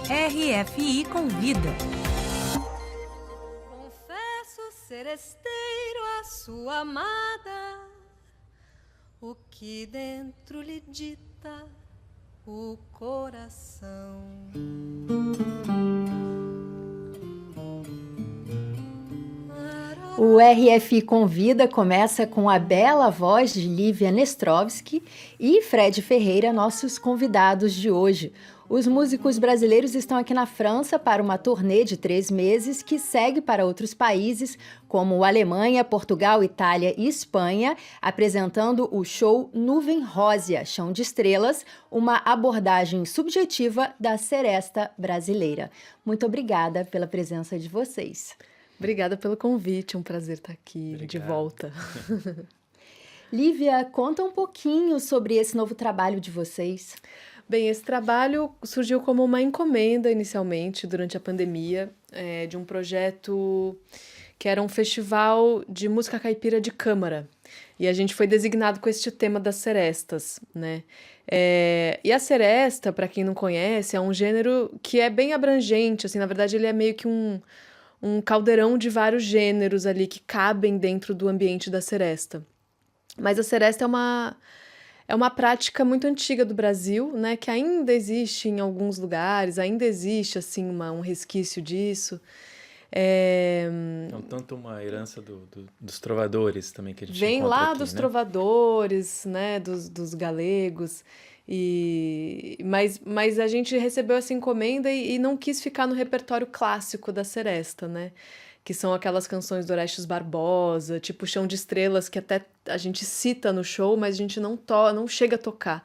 RFI Convida. Confesso ser esteiro a sua amada, o que dentro lhe dita o coração. O RFI Convida começa com a bela voz de Lívia Nestrovski e Fred Ferreira, nossos convidados de hoje. Os músicos brasileiros estão aqui na França para uma turnê de 3 meses que segue para outros países como Alemanha, Portugal, Itália e Espanha, apresentando o show Nuvem Rósea, Chão de Estrelas, uma abordagem subjetiva da seresta brasileira. Muito obrigada pela presença de vocês. Obrigada pelo convite, um prazer estar aqui de volta. Lívia, conta um pouquinho sobre esse novo trabalho de vocês. Bem, esse trabalho surgiu como uma encomenda inicialmente, durante a pandemia, de um projeto que era um festival de música caipira de câmara. E a gente foi designado com este tema das serestas, né? E a seresta, para quem não conhece, é um gênero que é bem abrangente, assim, na verdade ele é meio que um caldeirão de vários gêneros ali que cabem dentro do ambiente da seresta. Mas a seresta é uma prática muito antiga do Brasil, né, que ainda existe em alguns lugares, ainda existe assim, um resquício disso. Então, tanto uma herança dos trovadores também que a gente vem encontra lá aqui, dos né? trovadores, né, dos galegos. Mas a gente recebeu essa encomenda e não quis ficar no repertório clássico da seresta, né? Que são aquelas canções do Orestes Barbosa, tipo Chão de Estrelas, que até a gente cita no show, mas a gente não chega a tocar.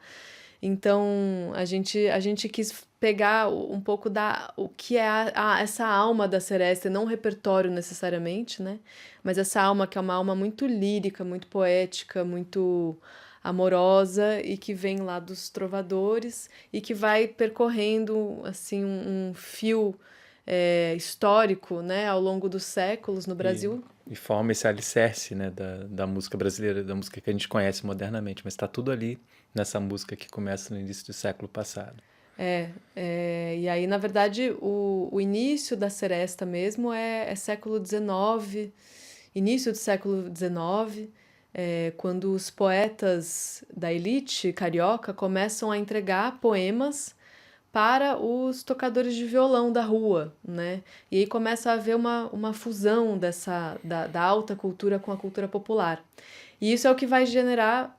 Então, a gente quis pegar um pouco o que é essa alma da seresta, não o repertório necessariamente, né? Mas essa alma que é uma alma muito lírica, muito poética, muito amorosa e que vem lá dos trovadores e que vai percorrendo assim um fio histórico, né, ao longo dos séculos no Brasil. E forma esse alicerce, né, da música brasileira, da música que a gente conhece modernamente, mas está tudo ali nessa música que começa no início do século passado. E aí, na verdade, o início da seresta mesmo é século XIX, início do século XIX, quando os poetas da elite carioca começam a entregar poemas para os tocadores de violão da rua, né? E aí começa a haver uma fusão da alta cultura com a cultura popular. E isso é o que vai generar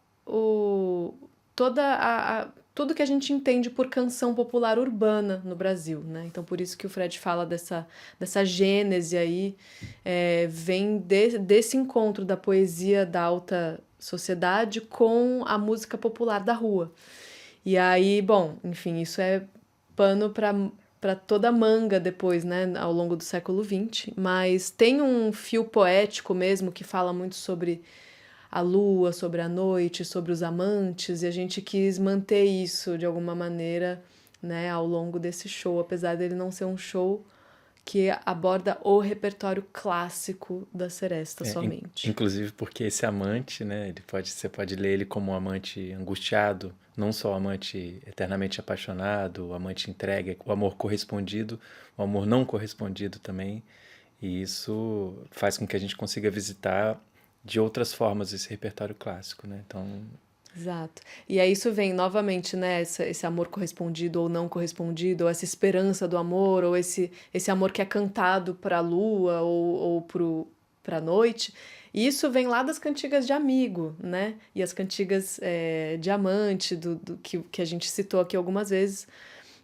tudo que a gente entende por canção popular urbana no Brasil, né? Então, por isso que o Fred fala dessa gênese aí, vem desse encontro da poesia da alta sociedade com a música popular da rua. E aí, bom, enfim, isso é pano para toda a manga depois, né, ao longo do século XX, mas tem um fio poético mesmo que fala muito sobre a lua, sobre a noite, sobre os amantes, e a gente quis manter isso de alguma maneira, né, ao longo desse show, apesar dele não ser um show que aborda o repertório clássico da seresta somente. Inclusive porque esse amante, né, você pode ler ele como um amante angustiado, não só o amante eternamente apaixonado, o amante entregue, o amor correspondido, o amor não correspondido também, e isso faz com que a gente consiga visitar de outras formas esse repertório clássico, né? Então... Exato. E aí isso vem novamente, né, esse amor correspondido ou não correspondido, ou essa esperança do amor, ou esse amor que é cantado para a lua ou para a noite. E isso vem lá das cantigas de amigo, né? E as cantigas de amante, que a gente citou aqui algumas vezes.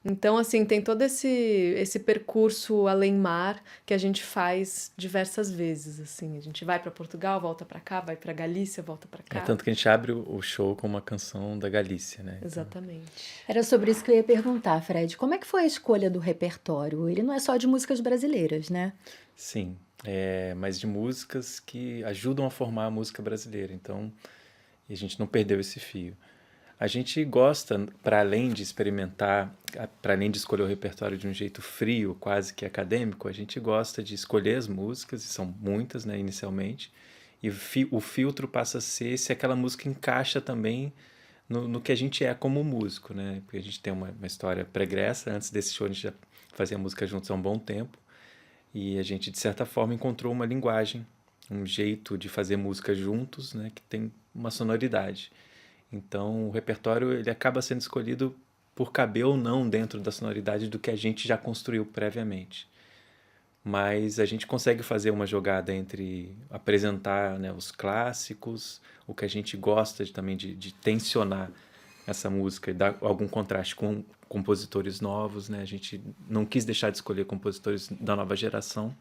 Então, assim, tem todo esse percurso além-mar que a gente faz diversas vezes, assim. A gente vai para Portugal, volta para cá, vai para Galícia, volta para cá. tanto que a gente abre o show com uma canção da Galícia, né? Exatamente. Era sobre isso que eu ia perguntar, Fred. Como é que foi a escolha do repertório? Ele não é só de músicas brasileiras, né? Sim, mas de músicas que ajudam a formar a música brasileira. Então, a gente não perdeu esse fio. A gente gosta, para além de experimentar, para além de escolher o repertório de um jeito frio, quase que acadêmico, a gente gosta de escolher as músicas, e são muitas, né, inicialmente, e o filtro passa a ser se aquela música encaixa também no que a gente é como músico, né? Porque a gente tem uma história pregressa. Antes desse show a gente fazia música juntos há um bom tempo, e a gente, de certa forma, encontrou uma linguagem, um jeito de fazer música juntos, né, que tem uma sonoridade. Então, o repertório ele acaba sendo escolhido por caber ou não dentro da sonoridade do que a gente já construiu previamente. Mas a gente consegue fazer uma jogada entre apresentar, né, os clássicos, o que a gente gosta também de tensionar essa música e dar algum contraste com compositores novos, né? A gente não quis deixar de escolher compositores da nova geração,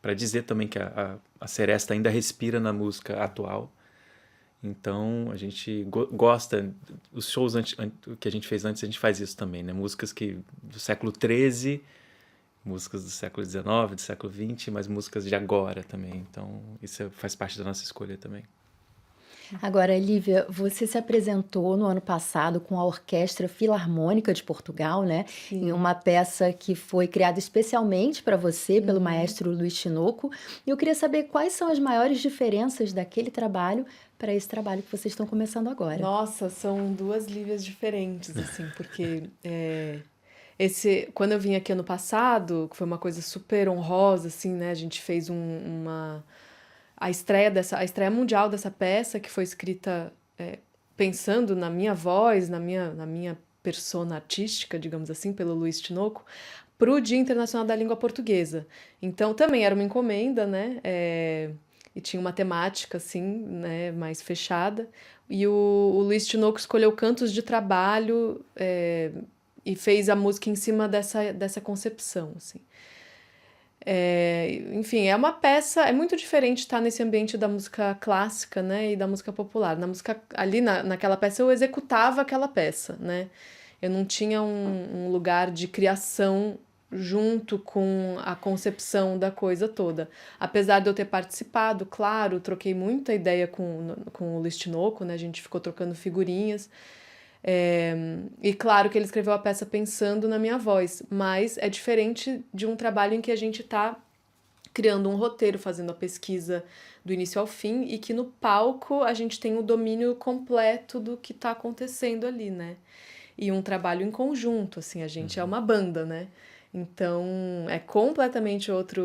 para dizer também que a Seresta ainda respira na música atual. Então, a gente gosta, os shows que a gente fez antes, a gente faz isso também, né? Músicas do século XIII, músicas do século XIX, do século XX, mas músicas de agora também. Então, isso faz parte da nossa escolha também. Agora, Lívia, você se apresentou no ano passado com a Orquestra Filarmônica de Portugal, né? Sim. Em uma peça que foi criada especialmente para você, pelo maestro Luiz Tinoco. E eu queria saber quais são as maiores diferenças daquele trabalho para esse trabalho que vocês estão começando agora. Nossa, são duas Lívias diferentes, assim, porque quando eu vim aqui ano passado, que foi uma coisa super honrosa, assim, né? A gente fez a estreia mundial dessa peça, que foi escrita pensando na minha voz, na minha persona artística, digamos assim, pelo Luiz Tinoco, para o Dia Internacional da Língua Portuguesa. Então, também era uma encomenda, né? E tinha uma temática, assim, né, mais fechada. E o Luiz Tinoco escolheu cantos de trabalho e fez a música em cima dessa concepção, assim. Enfim, é uma peça, é muito diferente estar nesse ambiente da música clássica, né, e da música popular. Ali naquela peça eu executava aquela peça, né? Eu não tinha um lugar de criação junto com a concepção da coisa toda. Apesar de eu ter participado, claro, troquei muita ideia com o Luiz Tinoco, né? A gente ficou trocando figurinhas. E claro que ele escreveu a peça pensando na minha voz, mas é diferente de um trabalho em que a gente está criando um roteiro, fazendo a pesquisa do início ao fim, e que no palco a gente tem o domínio completo do que está acontecendo ali, né? E um trabalho em conjunto, assim, a gente é uma banda, né? Então, é completamente outra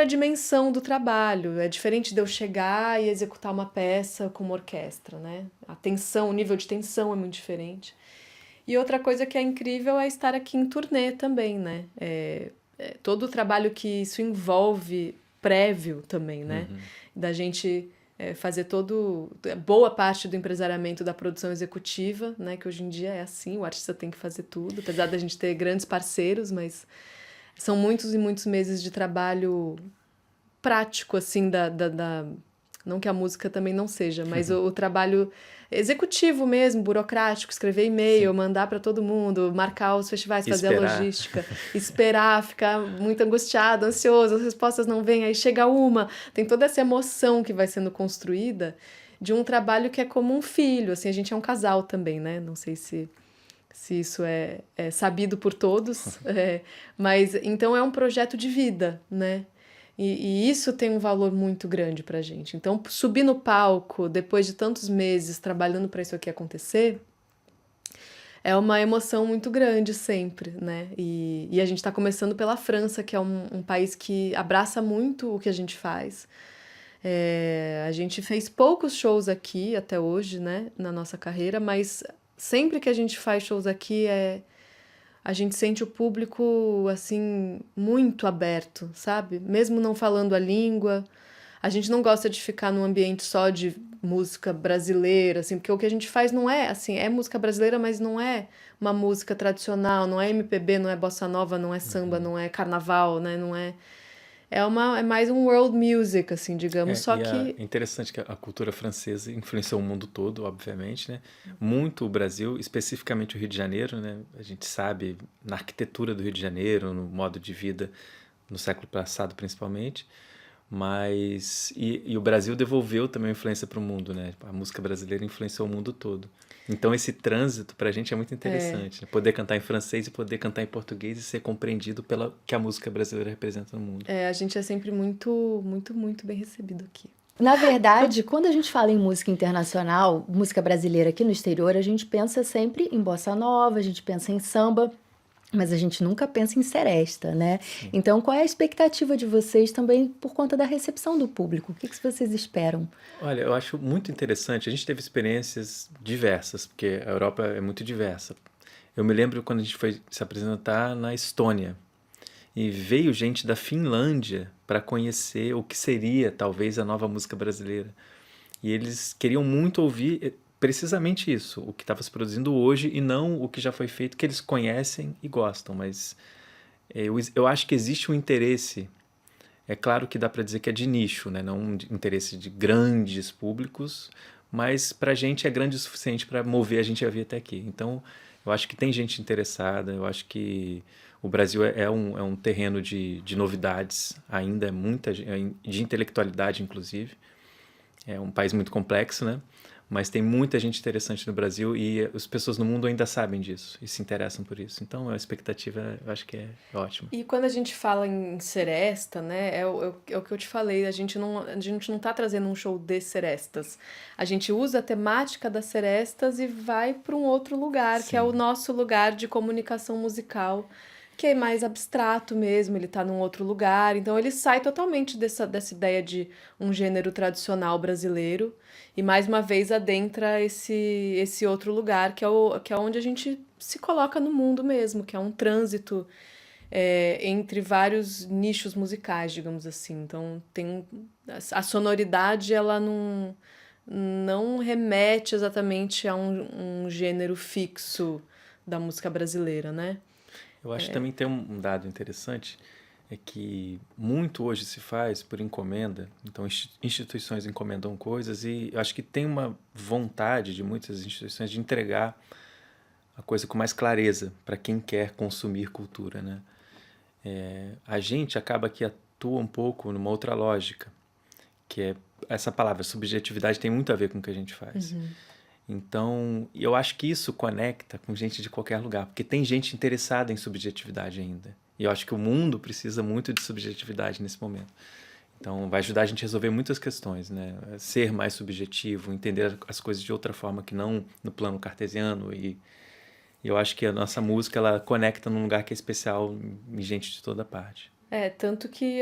dimensão do trabalho. É diferente de eu chegar e executar uma peça com uma orquestra, né? O nível de tensão é muito diferente. E outra coisa que é incrível é estar aqui em turnê também, né? Todo o trabalho que isso envolve prévio também, né? Da gente fazer boa parte do empresariamento da produção executiva, né? Que hoje em dia é assim, o artista tem que fazer tudo, apesar da gente ter grandes parceiros, mas são muitos e muitos meses de trabalho prático, assim, não que a música também não seja, mas o trabalho executivo mesmo, burocrático, escrever e-mail, mandar para todo mundo, marcar os festivais, fazer a logística, esperar, ficar muito angustiado, ansioso, as respostas não vêm, aí chega uma, tem toda essa emoção que vai sendo construída de um trabalho que é como um filho, assim, a gente é um casal também, né? Não sei se isso é sabido por todos, mas então é um projeto de vida, né? E isso tem um valor muito grande pra gente. Então, subir no palco, depois de tantos meses trabalhando para isso aqui acontecer, é uma emoção muito grande sempre, né? E a gente está começando pela França, que é um país que abraça muito o que a gente faz. A gente fez poucos shows aqui até hoje, né? Na nossa carreira, mas sempre que a gente faz shows aqui, a gente sente o público, assim, muito aberto, sabe? Mesmo não falando a língua. A gente não gosta de ficar num ambiente só de música brasileira, assim, porque o que a gente faz não é, assim, é música brasileira, mas não é uma música tradicional, não é MPB, não é bossa nova, não é samba, não é carnaval, né? Não é... É mais um world music, assim, digamos, É interessante que a cultura francesa influenciou o mundo todo, obviamente, né? Muito o Brasil, especificamente o Rio de Janeiro, né? A gente sabe na arquitetura do Rio de Janeiro, no modo de vida, no século passado principalmente, mas... E o Brasil devolveu também a influência para o mundo, né? A música brasileira influenciou o mundo todo. Então esse trânsito pra gente é muito interessante, né? Poder cantar em francês e poder cantar em português e ser compreendido pelo que a música brasileira representa no mundo. A gente é sempre muito, muito, muito bem recebido aqui. Na verdade, quando a gente fala em música internacional, música brasileira aqui no exterior, a gente pensa sempre em bossa nova, a gente pensa em samba, mas a gente nunca pensa em seresta, né? Então, qual é a expectativa de vocês também por conta da recepção do público? O que vocês esperam? Olha, eu acho muito interessante. A gente teve experiências diversas, porque a Europa é muito diversa. Eu me lembro quando a gente foi se apresentar na Estônia e veio gente da Finlândia para conhecer o que seria talvez a nova música brasileira. E eles queriam muito ouvir precisamente isso, o que estava se produzindo hoje e não o que já foi feito, que eles conhecem e gostam. Mas eu acho que existe um interesse. É claro que dá para dizer que é de nicho, né? Não um interesse de grandes públicos, mas para a gente é grande o suficiente para mover a gente a vir até aqui. Então, eu acho que tem gente interessada, eu acho que o Brasil é um terreno de novidades, ainda é muita de intelectualidade, inclusive. É um país muito complexo, né? Mas tem muita gente interessante no Brasil e as pessoas no mundo ainda sabem disso e se interessam por isso. Então, a expectativa, eu acho que é ótima. E quando a gente fala em seresta, né, é o que eu te falei, a gente não tá trazendo um show de serestas. A gente usa a temática das serestas e vai para um outro lugar, que é o nosso lugar de comunicação musical, que é mais abstrato mesmo, ele tá num outro lugar. Então ele sai totalmente dessa ideia de um gênero tradicional brasileiro e mais uma vez adentra esse outro lugar, que é onde a gente se coloca no mundo mesmo, que é um trânsito entre vários nichos musicais, digamos assim. Então a sonoridade ela não remete exatamente a um gênero fixo da música brasileira, né? Eu acho que também tem um dado interessante, é que muito hoje se faz por encomenda, então instituições encomendam coisas e eu acho que tem uma vontade de muitas instituições de entregar a coisa com mais clareza para quem quer consumir cultura, né? A gente acaba que atua um pouco numa outra lógica, que é essa palavra subjetividade tem muito a ver com o que a gente faz. Então, eu acho que isso conecta com gente de qualquer lugar, porque tem gente interessada em subjetividade ainda. E eu acho que o mundo precisa muito de subjetividade nesse momento. Então, vai ajudar a gente a resolver muitas questões, né? Ser mais subjetivo, entender as coisas de outra forma que não no plano cartesiano. E eu acho que a nossa música, ela conecta num lugar que é especial em gente de toda parte. Tanto que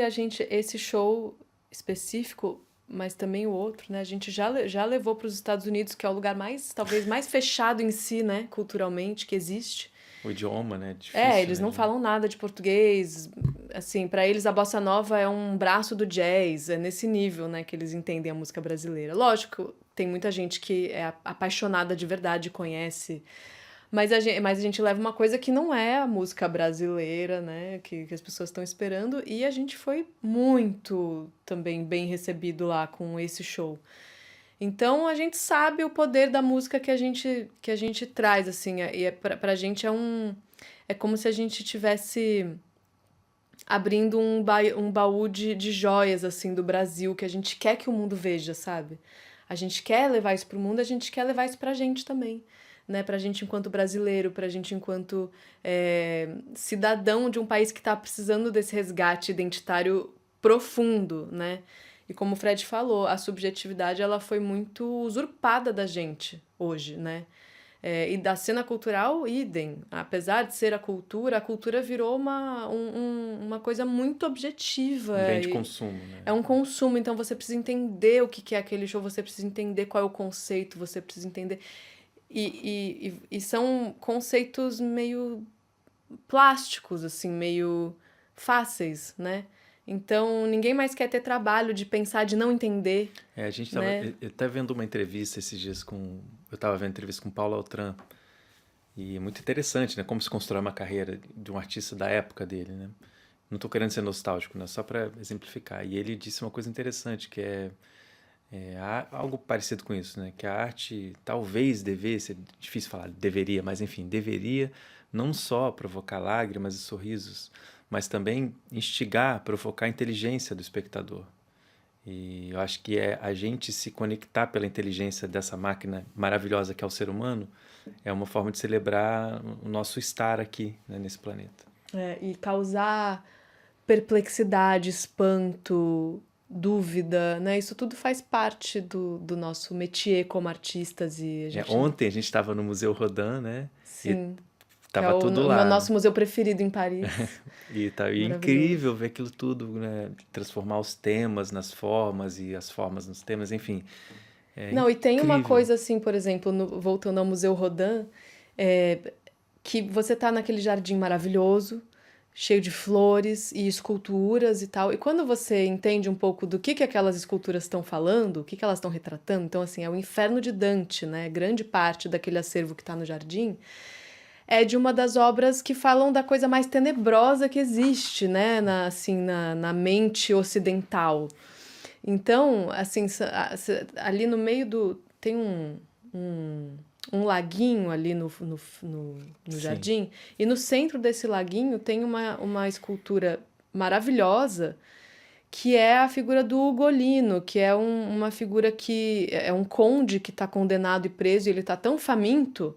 esse show específico, mas também o outro, né? A gente já levou para os Estados Unidos, que é o lugar talvez mais fechado em si, né? Culturalmente, que existe. O idioma, né? Difícil, Eles não falam nada de português. Assim, para eles a bossa nova é um braço do jazz. É nesse nível, né? Que eles entendem a música brasileira. Lógico, tem muita gente que é apaixonada de verdade, conhece. Mas a gente leva uma coisa que não é a música brasileira, né? Que as pessoas estão esperando. E a gente foi muito também bem recebido lá com esse show. Então a gente sabe o poder da música que a gente traz, assim. E pra gente é como se a gente tivesse abrindo um baú de joias, assim, do Brasil, que a gente quer que o mundo veja, sabe? A gente quer levar isso pro mundo, a gente quer levar isso pra gente também. Né, pra gente enquanto brasileiro, pra gente enquanto cidadão de um país que tá precisando desse resgate identitário profundo, né? E como o Fred falou, a subjetividade ela foi muito usurpada da gente hoje, né? E da cena cultural, idem. Apesar de ser a cultura virou uma coisa muito objetiva. Um bem de consumo, né? É um consumo, então você precisa entender o que é aquele show, você precisa entender qual é o conceito, você precisa entender... E são conceitos meio plásticos, assim, meio fáceis, né? Então, ninguém mais quer ter trabalho de pensar, de não entender. A gente tava até vendo uma entrevista esses dias eu estava vendo entrevista com Paulo Altran, e é muito interessante, né? Como se constrói uma carreira de um artista da época dele, né? Não estou querendo ser nostálgico, né? Só para exemplificar. E ele disse uma coisa interessante, que algo parecido com isso, né? Que a arte talvez devesse, é difícil falar, deveria, mas enfim, deveria não só provocar lágrimas e sorrisos, mas também instigar, provocar a inteligência do espectador. E eu acho que a gente se conectar pela inteligência dessa máquina maravilhosa que é o ser humano é uma forma de celebrar o nosso estar aqui, né, nesse planeta. E causar perplexidade, espanto, dúvida, né? Isso tudo faz parte do nosso métier como artistas e a gente... Ontem a gente estava no Museu Rodin, né? Sim. Tava é tudo o lá. nosso museu preferido em Paris. E tá incrível ver aquilo tudo, né? Transformar os temas nas formas e as formas nos temas, enfim. Não, e tem uma incrível. coisa assim, por exemplo, voltando ao Museu Rodin, que você tá naquele jardim maravilhoso, cheio de flores e esculturas e tal. E quando você entende um pouco do que aquelas esculturas estão falando, o que elas estão retratando, então assim, é o Inferno de Dante, né? Grande parte daquele acervo que está no jardim é de uma das obras que falam da coisa mais tenebrosa que existe, né? Na mente ocidental. Então, assim, ali no meio do... Tem um laguinho ali no jardim, e no centro desse laguinho tem uma escultura maravilhosa, que é a figura do Ugolino, que é uma figura que é um conde que está condenado e preso, e ele está tão faminto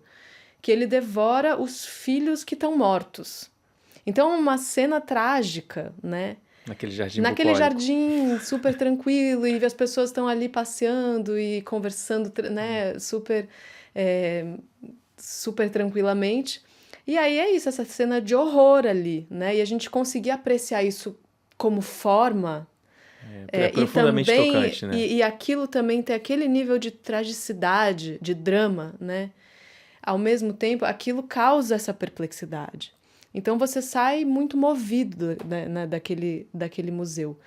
que ele devora os filhos que estão mortos. Então é uma cena trágica, né? Naquele jardim Naquele bucólico. jardim super tranquilo, e as pessoas estão ali passeando e conversando, né? Super tranquilamente. E aí é isso, essa cena de horror ali, né? E a gente conseguir apreciar isso como forma... É profundamente tocante, né? E aquilo também tem aquele nível de tragicidade, de drama, né? Ao mesmo tempo, aquilo causa essa perplexidade. Então você sai muito movido, né, daquele museu.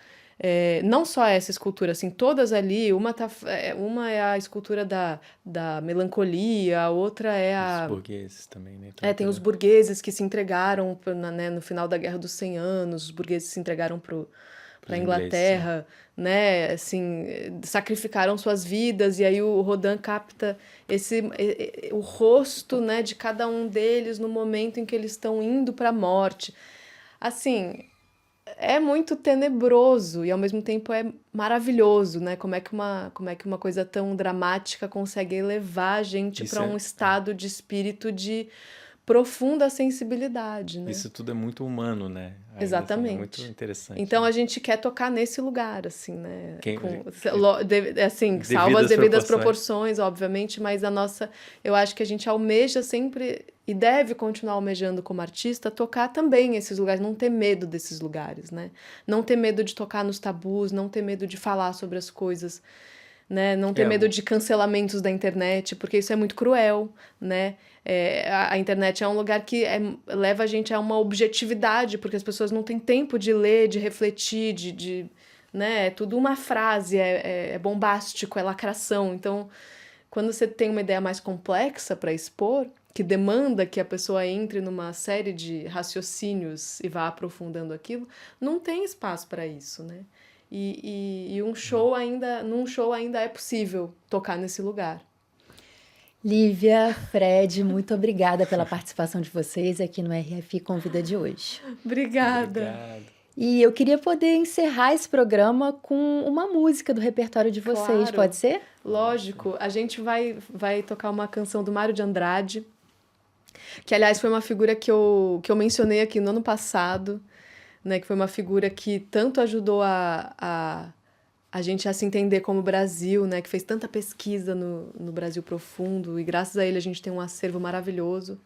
Não só essa escultura, assim, todas ali, uma é a escultura da melancolia, a outra é Os burgueses também, né? Tem os burgueses que se entregaram, né, no final da Guerra dos 100 Anos, os burgueses se entregaram para a Inglaterra, né, assim, sacrificaram suas vidas, e aí o Rodin capta o rosto, né, de cada um deles no momento em que eles estão indo para a morte. Assim, é muito tenebroso e ao mesmo tempo é maravilhoso, né? Como é que uma coisa tão dramática consegue elevar a gente para um estado de espírito de profunda sensibilidade, né? Isso tudo é muito humano, né? Exatamente. Assim, é muito interessante. Então, né? a gente quer tocar nesse lugar, assim, né? Assim, salvo as devidas proporções, obviamente, mas eu acho que a gente almeja sempre, e deve continuar almejando como artista, tocar também esses lugares, não ter medo desses lugares, né? Não ter medo de tocar nos tabus, não ter medo de falar sobre as coisas, né? Não ter medo de cancelamentos da internet, porque isso é muito cruel, né? A internet é um lugar que leva a gente a uma objetividade, porque as pessoas não têm tempo de ler, de refletir, né? É tudo uma frase, é bombástico, é lacração. Então, quando você tem uma ideia mais complexa para expor, que demanda que a pessoa entre numa série de raciocínios e vá aprofundando aquilo, não tem espaço para isso, né? E num show ainda é possível tocar nesse lugar. Lívia, Fred, muito obrigada pela participação de vocês aqui no RFI Convida de hoje. Obrigada. Obrigado. E eu queria poder encerrar esse programa com uma música do repertório de vocês, Claro. Pode ser? Lógico. A gente vai tocar uma canção do Mário de Andrade, que, aliás, foi uma figura que eu mencionei aqui no ano passado, né, que foi uma figura que tanto ajudou a gente a se entender como Brasil, né, que fez tanta pesquisa no Brasil profundo, e graças a ele a gente tem um acervo maravilhoso.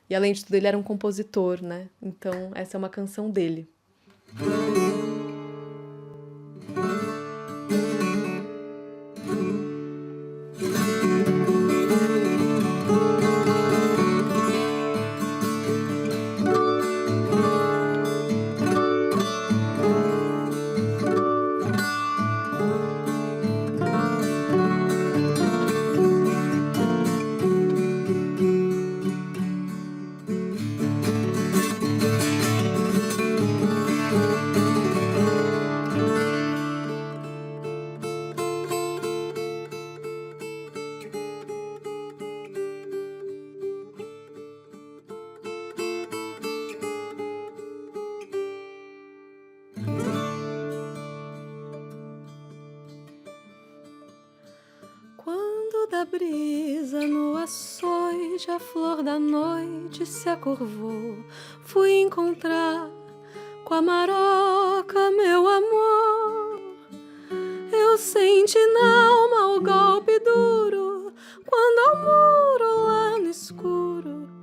E, além de tudo, ele era um compositor, né? Então, essa é uma canção dele. Da brisa no açoite, a flor da noite se acurvou. Fui encontrar com a maroca meu amor. Eu senti na alma o golpe duro, quando ao muro lá no escuro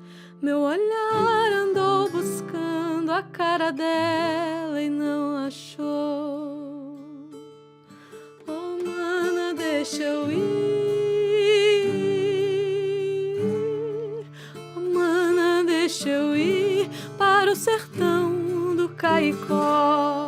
meu olhar andou buscando a cara dela e não achou. Oh, mana, deixa eu ir. Oh, mana, deixa eu ir para o sertão do Caicó.